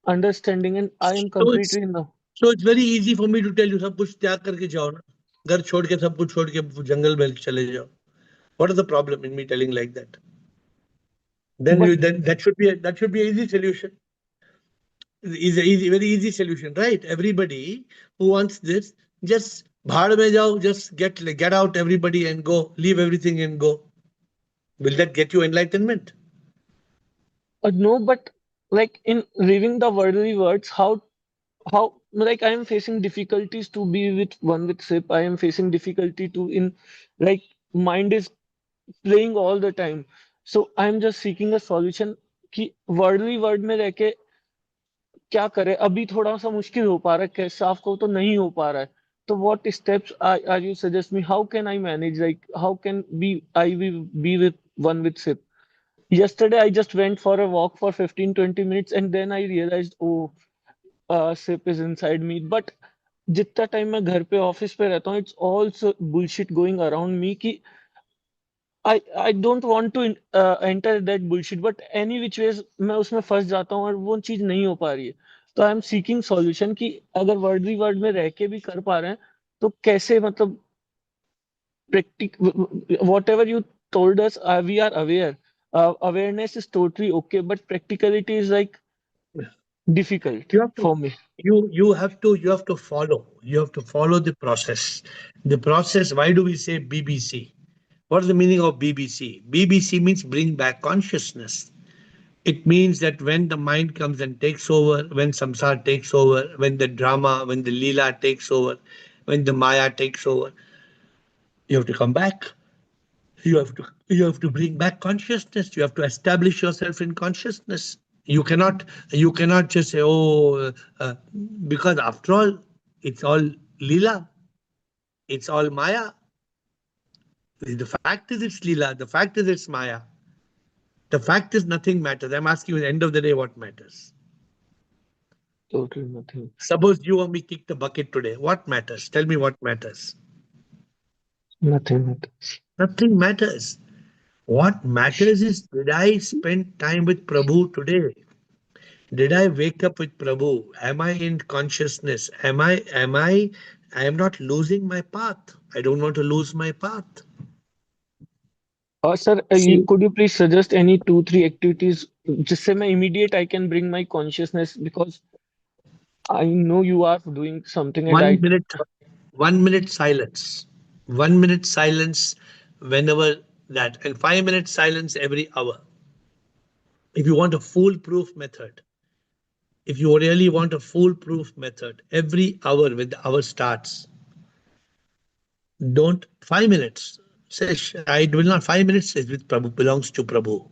Speaker 5: understanding, and I am
Speaker 1: So it's
Speaker 5: completely no.
Speaker 1: so it's very easy for me to tell you सब कुछ त्याग करके जाओ ना. घर छोड़ के सब कुछ छोड़ के जंगल में चले जाओ. What is the problem in me telling like that?
Speaker 5: But
Speaker 1: Then that should be an easy solution. Is a easy, very easy solution, right? Everybody who wants this, just Bhad mein jao, just get out everybody and go. Leave everything and go. Will that get you enlightenment?
Speaker 5: No, but like in reading the worldly words, how like I am facing difficulties to be with one with SIP. I am facing difficulty to in like mind is playing all the time. So I'm just seeking a solution कि worldly word में रह के क्या करे अभी थोड़ा सा मुश्किल हो पा रहा है कैसे आपको तो नहीं हो पा रहा है तो what steps are you suggest me how can I manage like how can be with one with sip yesterday I just went for a walk for 15-20 minutes and then I realized SIP is inside me but जितना time मैं घर पे office पे रहता हूँ it's all bullshit going around me कि I don't want to enter that bullshit but any which ways मैं उसमें फंस जाता हूँ और वो चीज नहीं हो पा रही है तो आई एम सीकिंग सॉल्यूशन कि अगर वर्डली वर्ड में रह के भी कर पा रहे हैं तो कैसे मतलब practic whatever you told us we are aware awareness is totally okay but practicality is like difficult
Speaker 1: You have to
Speaker 5: for me.
Speaker 1: you have to follow the process. The process, why do we say BBC? What is the meaning of BBC? BBC means bring back consciousness. It means that when the mind comes and takes over, when samsara takes over, when the drama, when the lila takes over, when the maya takes over, you have to come back. You have to bring back consciousness. You have to establish yourself in consciousness. You cannot just say, oh, because after all, it's all lila, it's all maya. The fact is it's lila. The fact is it's maya. The fact is nothing matters. I'm asking you at the end of the day what matters.
Speaker 5: Totally nothing.
Speaker 1: Suppose you or me kick the bucket today. What matters? Tell me what matters.
Speaker 5: Nothing.
Speaker 1: Nothing matters. What matters is, did I spend time with Prabhu today? Did I wake up with Prabhu? Am I in consciousness? I am not losing my path. I don't want to lose my path.
Speaker 5: Sir,
Speaker 1: See,
Speaker 5: could you please suggest any 2-3 activities just say my immediate I can bring my consciousness because I know you are doing something and
Speaker 1: 1 minute, 1 minute silence. 1 minute silence whenever that, and 5 minutes silence every hour. If you want a foolproof method, if you really want a foolproof method, every hour when the hour starts, don't 5 minutes. Say, I will not. 5 minutes is with Prabhu, belongs to Prabhu.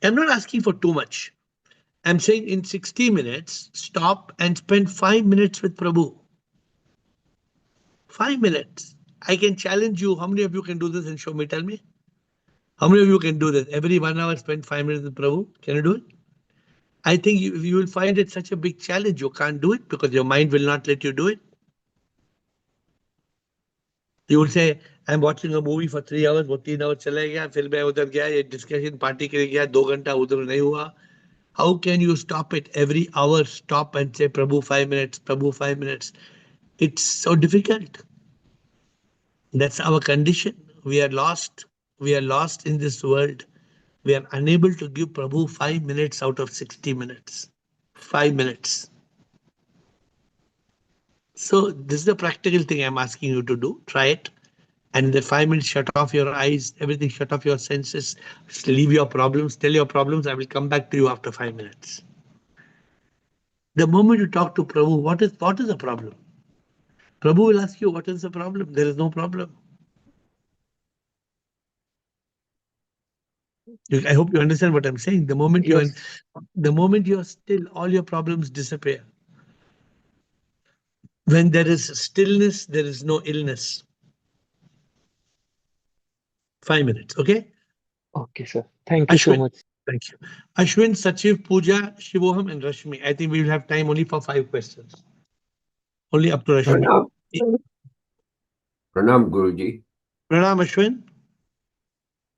Speaker 1: I'm not asking for too much. I'm saying in 60 minutes, stop and spend 5 minutes with Prabhu. 5 minutes. I can challenge you. How many of you can do this and show me? Tell me. How many of you can do this? Every 1 hour, spend 5 minutes with Prabhu. Can you do it? I think you will find it such a big challenge. You can't do it because your mind will not let you do it. You would say, I'm watching a movie for 3 hours, वो 3 hours चला गया, फिर मैं उधर गया, ये discussion party के लिए गया, 2 घंटा उधर नहीं हुआ. How can you stop it? Every hour, stop and say, Prabhu, 5 minutes, Prabhu, 5 minutes. It's so difficult. That's our condition. We are lost. We are lost in this world. We are unable to give Prabhu 5 minutes out of 60 minutes. 5 minutes. So this is the practical thing I'm asking you to do. Try it. And in the 5 minutes, shut off your eyes, everything, shut off your senses, leave your problems, tell your problems. I will come back to you after 5 minutes. The moment you talk to Prabhu, what is the problem? Prabhu will ask you, what is the problem? There is no problem. I hope you understand what I'm saying.
Speaker 5: yes.
Speaker 1: The moment you're still, all your problems disappear. When there is stillness, there is no illness. 5 minutes, okay?
Speaker 5: Okay, sir. Thank you so
Speaker 1: Ashwin,
Speaker 5: much.
Speaker 1: thank you. Ashwin, Sachiv, Pooja, Shivoham, and Rashmi. I think we will have time only for 5 questions. Only up to Rashmi.
Speaker 6: Pranam, Pranam Guruji.
Speaker 1: Pranam, Ashwin.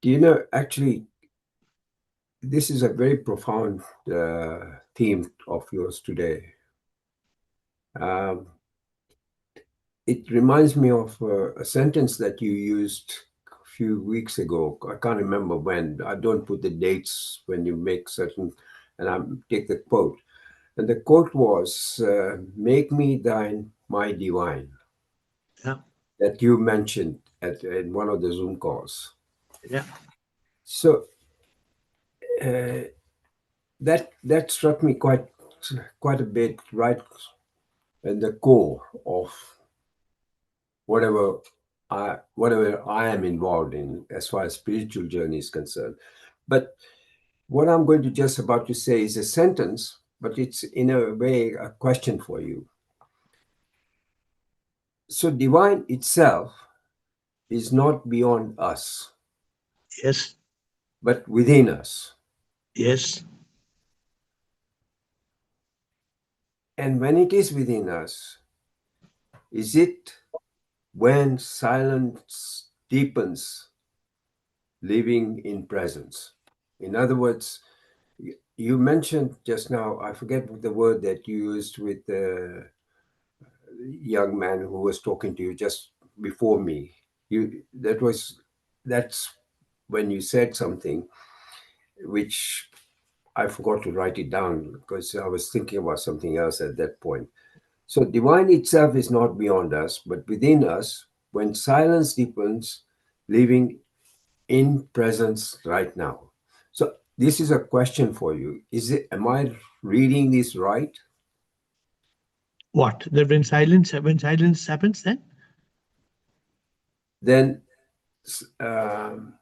Speaker 6: Do you know, actually, this is a very profound theme of yours today. It reminds me of a sentence that you used a few weeks ago. I can't remember when. I don't put the dates when you make certain, and I take the quote. And the quote was, make me thine, my divine.
Speaker 1: Yeah.
Speaker 6: that you mentioned in one of the Zoom calls.
Speaker 1: Yeah.
Speaker 6: So that struck me quite a bit, right at the core of whatever I am involved in as far as spiritual journey is concerned. But what I'm going to just about to say is a sentence, but it's in a way a question for you. So divine itself is not beyond us,
Speaker 1: Yes.
Speaker 6: but within us.
Speaker 1: Yes.
Speaker 6: And when it is within us, is it when silence deepens, living in presence? In other words, you mentioned just now, I forget the word that you used with the young man who was talking to you just before me. That's when you said something which I forgot to write it down because I was thinking about something else at that point. So divine itself is not beyond us, but within us, when silence deepens, living in presence right now. So this is a question for you. Am I reading this right?
Speaker 1: What? That when silence happens, then?
Speaker 6: Then um,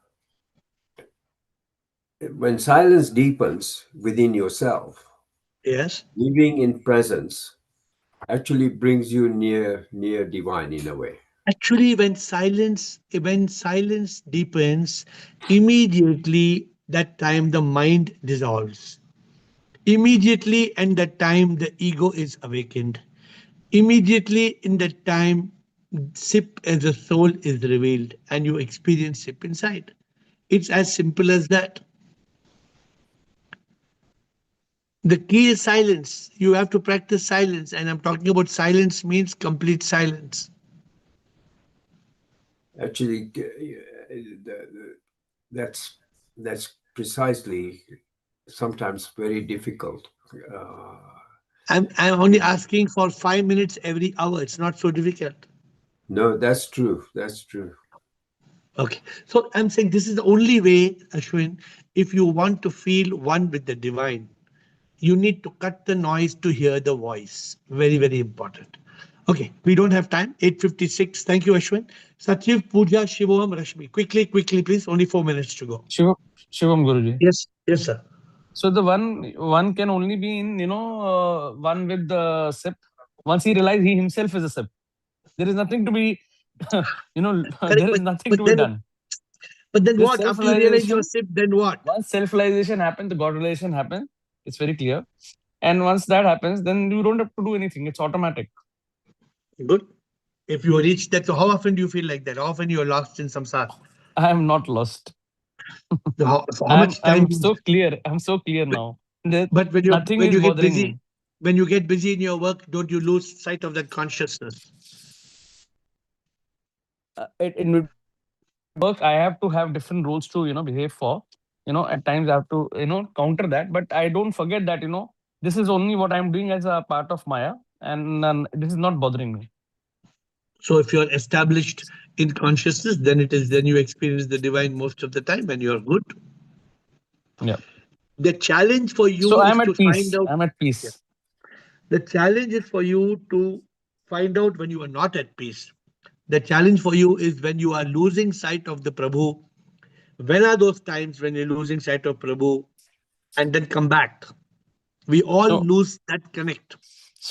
Speaker 6: when silence deepens within yourself,
Speaker 1: Yes.
Speaker 6: living in presence actually brings you near divine in a way.
Speaker 1: Actually, when silence deepens, immediately that time the mind dissolves. Immediately, and that time the ego is awakened. Immediately in that time, sip as a soul is revealed, and you experience sip inside. It's as simple as that. The key is silence. You have to practice silence, and I'm talking about silence means complete silence.
Speaker 6: Actually, that's that's precisely sometimes very difficult. Uh,
Speaker 1: I'm only asking for 5 minutes every hour. It's not so difficult.
Speaker 6: no, that's true. That's true.
Speaker 1: Okay. So I'm saying this is the only way, Ashwin, if you want to feel one with the divine, you need to cut the noise to hear the voice. Very, very important. Okay, we don't have time. 8:56. Thank you, Ashwin. Sachiv, Pooja, Shivam, Rashmi. Quickly, quickly, please. Only 4 minutes to go.
Speaker 7: Shivam, Shivam Guruji.
Speaker 1: Yes, yes, sir.
Speaker 7: So the one can only be in one with the sip. Once he realizes he himself is a sip, there is nothing to be
Speaker 1: Correct.
Speaker 7: there is
Speaker 1: But
Speaker 7: nothing
Speaker 1: but
Speaker 7: to be
Speaker 1: then
Speaker 7: done.
Speaker 1: but then
Speaker 7: This
Speaker 1: what? After you realize you're
Speaker 7: self-realization,
Speaker 1: sick, then what?
Speaker 7: once self-realization happens, the God realization happens. It's very clear. And once that happens, then you don't have to do anything. It's automatic.
Speaker 1: Good. If you reach that, so how often do you feel like that? How often you're lost in samsara?
Speaker 7: I am not lost.
Speaker 1: So how much time?
Speaker 7: I'm so clear. I'm so clear now. That
Speaker 1: But when you
Speaker 7: nothing
Speaker 1: when
Speaker 7: is
Speaker 1: you get
Speaker 7: bothering
Speaker 1: busy,
Speaker 7: me.
Speaker 1: when you get busy in your work, don't you lose sight of that consciousness?
Speaker 7: In work, I have to have different rules to behave for. At times I have to counter that, but I don't forget that this is only what I'm doing as a part of Maya, and this is not bothering me.
Speaker 1: So if you're established in consciousness, then you experience the divine most of the time, and you're good.
Speaker 7: Yeah.
Speaker 1: The challenge for
Speaker 7: So
Speaker 1: you is
Speaker 7: I'm
Speaker 1: to
Speaker 7: at
Speaker 1: find
Speaker 7: peace.
Speaker 1: out.
Speaker 7: I'm at
Speaker 1: Yeah.
Speaker 7: peace.
Speaker 1: The challenge is for you to find out when you are not at peace. The challenge for you is when you are losing sight of the Prabhu. When are those times when you're losing sight of Prabhu and then come back? We all
Speaker 7: So
Speaker 1: lose that connect.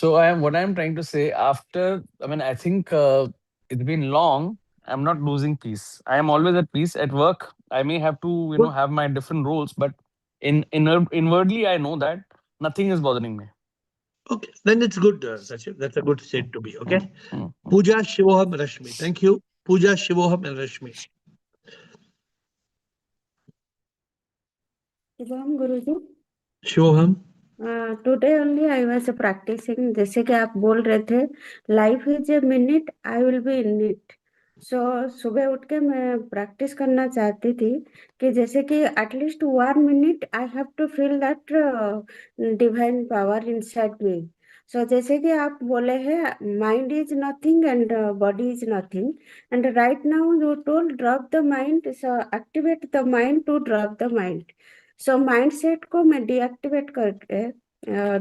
Speaker 7: what I'm trying to say after, I mean, I think it's been long. I'm not losing peace. I am always at peace at work. I may have to,
Speaker 1: Good.
Speaker 7: have my different roles, but inwardly, I know that nothing is bothering me.
Speaker 1: Okay, then it's good, Sachin. That's a good
Speaker 7: Mm,
Speaker 1: state to be.
Speaker 7: mm,
Speaker 1: Okay.
Speaker 7: mm.
Speaker 1: Pooja, Shivoham, Rashmi. Thank you. Pooja, Shivoham, and Rashmi.
Speaker 8: Shivam Guruji
Speaker 1: Shivoham.
Speaker 8: Today only I was practising जैसे कि आप बोल रहे थे life is a minute I will be in it so सुबह उठ के मैं प्रैक्टिस करना चाहती थी कि जैसे कि at least 1 minute I have to feel that divine power inside me so जैसे कि आप बोले हैं mind is nothing and body is nothing and right now you told drop the mind, so activate the mind to drop the mind. So mindset को मैं deactivate करके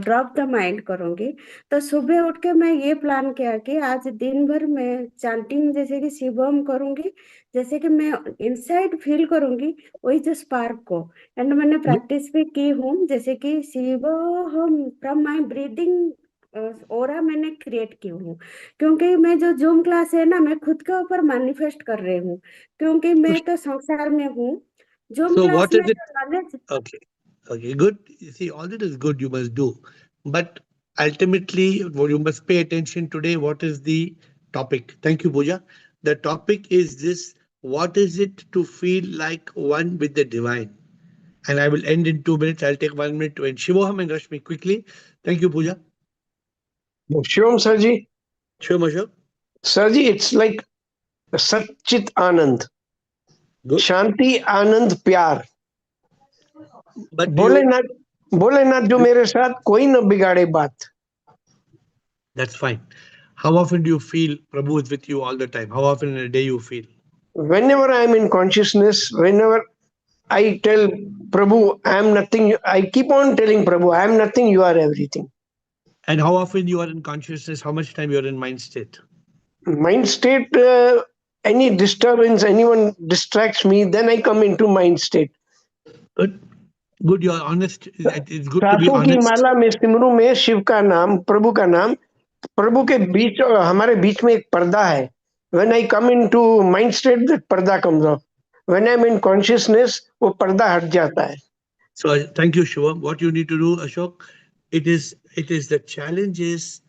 Speaker 8: drop the mind करूंगी। तो सुबह उठ के मैं ये प्लान किया कि आज दिन भर मैं चांटिंग जैसे कि शिवम करूंगी, जैसे कि मैं इनसाइड फील करूंगी वही जो स्पार्क को। एंड मैंने प्रैक्टिस भी की हूँ, जैसे कि शिवम फ्रॉम माय ब्रीदिंग ओरा मैंने क्रिएट की हूँ। क्योंकि मैं जो जूम क्लास है ना, मैं खुद के ऊपर मैनिफेस्ट कर रही हूँ, क्योंकि मैं तो संसार में हूँ। जूम
Speaker 1: So
Speaker 8: क्लास
Speaker 1: what
Speaker 8: में
Speaker 1: is it?
Speaker 8: जो knowledge,
Speaker 1: Okay. Okay, good. You see, all that is good you must do. But ultimately, what you must pay attention today, what is the topic? Thank you, Pooja. The topic is this: what is it to feel like one with the divine? And I will end in 2 minutes. I'll take 1 minute to end. Shivoham and Rashmi, quickly. Thank you, Pooja.
Speaker 9: Shivam Sarji,
Speaker 1: Shivam Ashok.
Speaker 9: Sarji, it's like Satchit Anand,
Speaker 1: Good.
Speaker 9: Shanti Anand Pyar.
Speaker 1: But
Speaker 9: Bholenath Bholenath जो मेरे साथ कोई न बिगाड़े बात.
Speaker 1: that's fine. How often do you feel Prabhu is with you all the time? How often in a day you feel?
Speaker 9: Whenever I am in consciousness, whenever I tell Prabhu, I am nothing, I keep on telling Prabhu, I am nothing, you are everything.
Speaker 1: And how often you are in consciousness? How much time you are in mind state?
Speaker 9: Mind state, any disturbance, anyone distracts me, then I come into mind state.
Speaker 1: Good. Good. You're honest. It's good to be
Speaker 9: सांसों की
Speaker 1: honest.
Speaker 9: माला में सिमरू में शिव का नाम, प्रभु का नाम, प्रभु के बीच हमारे बीच में एक पर्दा है. When I come into mind state, that पर्दा comes off. When I'm in consciousness, वो पर्दा हट जाता है.
Speaker 1: So thank you, Shivam. What you need to do, Ashok, it is the challenge is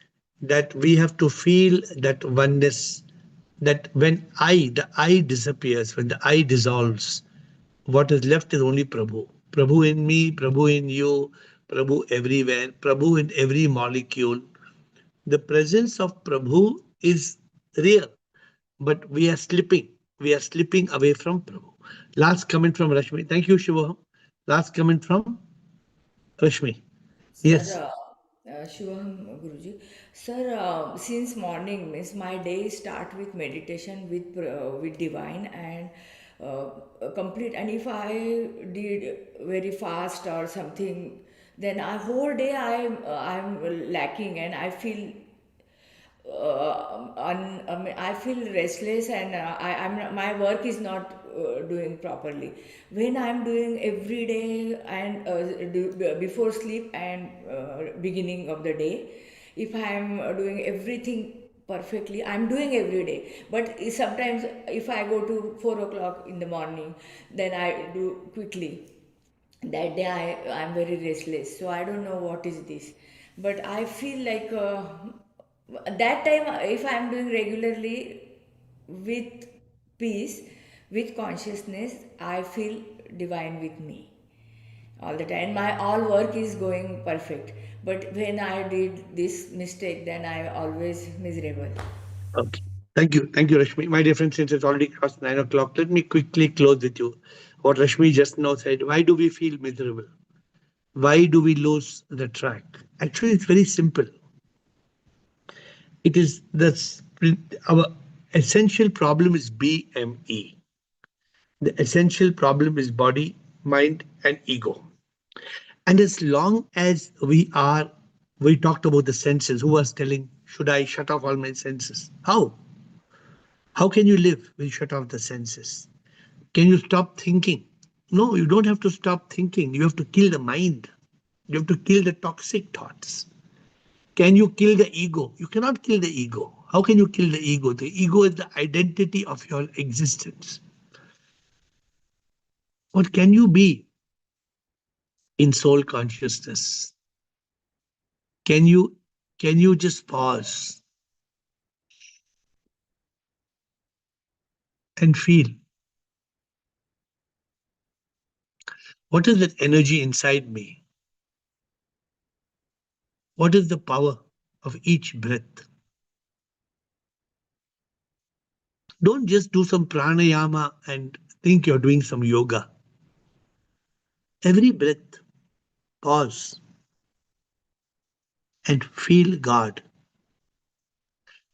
Speaker 1: that we have to feel that oneness. That when the I disappears, when the I dissolves, what is left is only Prabhu. Prabhu in me, Prabhu in you, Prabhu everywhere, Prabhu in every molecule. The presence of Prabhu is real, but we are slipping. We are slipping away from Prabhu. Last comment from Rashmi. Thank you, Shivam. Last comment from Rashmi.
Speaker 2: Sir,
Speaker 1: Yes.
Speaker 2: Shivam Guruji. Sir, since morning means my day start with meditation with divine and complete. And if I did very fast or something, then a whole day I'm lacking and I feel I feel restless and my work is not doing properly. When I'm doing every day and before sleep and beginning of the day, if I'm doing everything perfectly, I'm doing every day. But sometimes if I go to 4 o'clock in the morning, then I do quickly. That day I'm very restless, so I don't know what is this, but I feel like that time if I'm doing regularly with peace, with consciousness, I feel divine with me all the time. My all work is going perfect, but when I did this mistake, then I always miserable.
Speaker 1: Okay. Thank you. Thank you, Rashmi. My dear friends, since it's already crossed 9 o'clock, let me quickly close with you. What Rashmi just now said. Why do we feel miserable? Why do we lose the track? Actually, it's very simple. It is our essential problem is BME. The essential problem is body, mind, and ego. And as long as we talked about the senses. Who was telling, should I shut off all my senses? How? How can you live when you shut off the senses? Can you stop thinking? No, you don't have to stop thinking. You have to kill the mind. You have to kill the toxic thoughts. Can you kill the ego? You cannot kill the ego. How can you kill the ego? The ego is the identity of your existence. What can you be in soul consciousness? Can you just pause and feel what is that energy inside me? What is the power of each breath? Don't just do some pranayama and think you're doing some yoga. Every breath, pause and feel God.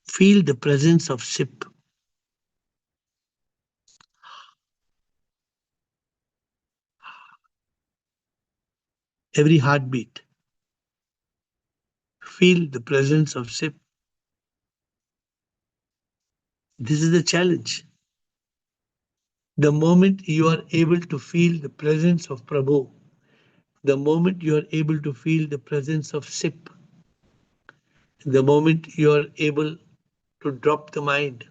Speaker 1: Feel the presence of SIP. Every heartbeat. Feel the presence of SIP. This is the challenge. The moment you are able to feel the presence of Prabhu, the moment you are able to feel the presence of SIP, the moment you are able to drop the mind,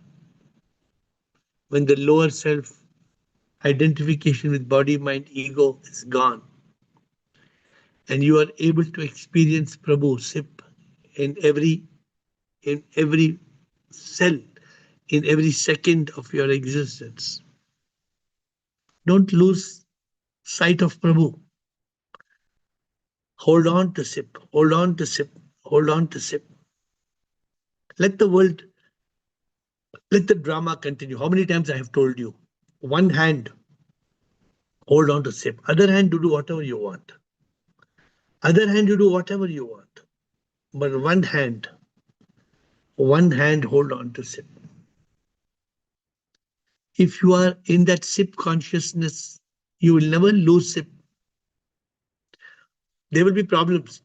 Speaker 1: when the lower self identification with body, mind, ego is gone, and you are able to experience Prabhu SIP in every cell, in every second of your existence. Don't lose sight of Prabhu. Hold on to SIP, hold on to SIP, hold on to SIP. Let the world, let the drama continue. How many times I have told you? One hand, hold on to SIP. Other hand, you do whatever you want. Other hand, you do whatever you want. But one hand, hold on to SIP. If you are in that SIP consciousness, you will never lose SIP. There will be problems,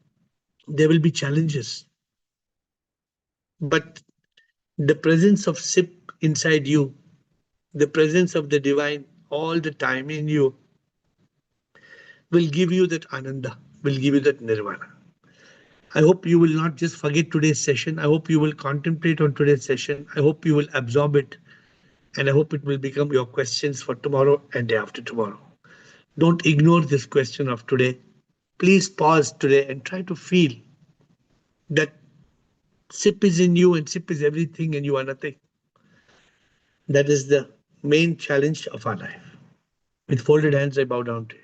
Speaker 1: there will be challenges, but the presence of SIP inside you, the presence of the divine all the time in you, will give you that ananda, will give you that nirvana. I hope you will not just forget today's session. I hope you will contemplate on today's session. I hope you will absorb it. And I hope it will become your questions for tomorrow and day after tomorrow. Don't ignore this question of today. Please pause today and try to feel that SIP is in you and SIP is everything and you are nothing. That is the main challenge of our life. With folded hands, I bow down to you.